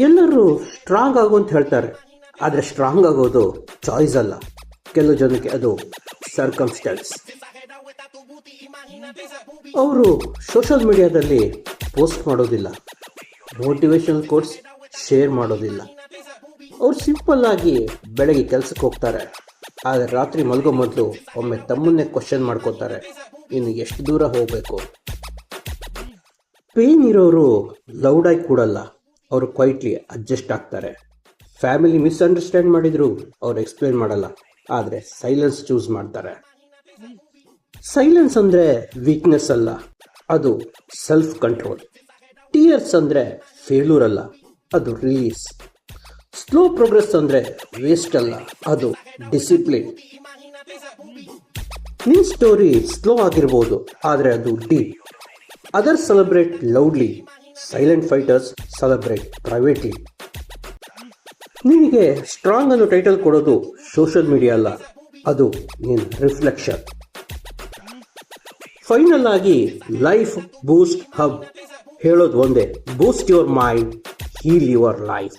ಎಲ್ಲರೂ ಸ್ಟ್ರಾಂಗ್ ಆಗು ಅಂತ ಹೇಳ್ತಾರೆ, ಆದರೆ ಸ್ಟ್ರಾಂಗ್ ಆಗೋದು ಚಾಯ್ಸ್ ಅಲ್ಲ. ಕೆಲವು ಜನಕ್ಕೆ ಅದು ಸರ್ಕಮ್ಸ್ಟೆನ್ಸ್. ಅವರು ಸೋಷಿಯಲ್ ಮೀಡಿಯಾದಲ್ಲಿ ಪೋಸ್ಟ್ ಮಾಡೋದಿಲ್ಲ, ಮೋಟಿವೇಶನಲ್ ಕೋಟ್ಸ್ ಶೇರ್ ಮಾಡೋದಿಲ್ಲ. ಅವ್ರು ಸಿಂಪಲ್ ಆಗಿ ಬೆಳಗ್ಗೆ ಕೆಲಸಕ್ಕೆ ಹೋಗ್ತಾರೆ, ಆದರೆ ರಾತ್ರಿ ಮಲಗೋ ಮೊದಲು ಒಮ್ಮೆ ತಮ್ಮನ್ನೇ ಕ್ವಶನ್ ಮಾಡ್ಕೋತಾರೆ, ಇನ್ನು ಎಷ್ಟು ದೂರ ಹೋಗಬೇಕು. ಪೇನ್ ಇರೋರು ಲೌಡಾಗಿ ಕೂಡಲ್ಲ, ಅವರು ಕ್ವೈಟ್ಲಿ ಅಡ್ಜಸ್ಟ್ ಆಗ್ತಾರೆ. ಫ್ಯಾಮಿಲಿ ಮಿಸ್ಅಂಡರ್ಸ್ಟ್ಯಾಂಡ್ ಮಾಡಿದ್ರು ಅವ್ರು ಎಕ್ಸ್ಪ್ಲೇನ್ ಮಾಡಲ್ಲ, ಆದರೆ ಸೈಲೆನ್ಸ್ ಚೂಸ್ ಮಾಡ್ತಾರೆ. ಸೈಲೆನ್ಸ್ ಅಂದರೆ ವೀಕ್ನೆಸ್ ಅಲ್ಲ, ಅದು ಸೆಲ್ಫ್ ಕಂಟ್ರೋಲ್. ಟಿಯರ್ಸ್ ಅಂದರೆ ಫೇಲ್ಯೂರ್ ಅಲ್ಲ, ಅದು ರಿಲೀಸ್. ಸ್ಲೋ ಪ್ರೋಗ್ರೆಸ್ ಅಂದರೆ ವೇಸ್ಟ್ ಅಲ್ಲ, ಅದು ಡಿಸಿಪ್ಲಿನ್. ನಿನ್ನ ಸ್ಟೋರಿ ಸ್ಲೋ ಆಗಿರ್ಬೋದು, ಆದರೆ ಅದು deep. Others celebrate loudly, silent fighters celebrate privately. ನಿನಗೆ ಸ್ಟ್ರಾಂಗ್ ಅನ್ನೋ ಟೈಟಲ್ ಕೊಡೋದು ಸೋಷಿಯಲ್ ಮೀಡಿಯಾ ಅಲ್ಲ, ಅದು ನಿನ್ನ ರಿಫ್ಲೆಕ್ಷನ್. ಫೈನಲ್ ಆಗಿ ಲೈಫ್ ಬೂಸ್ಟ್ ಹಬ್ ಹೇಳೋದು ಒಂದೇ: ಬೂಸ್ಟ್ your mind, heal your life.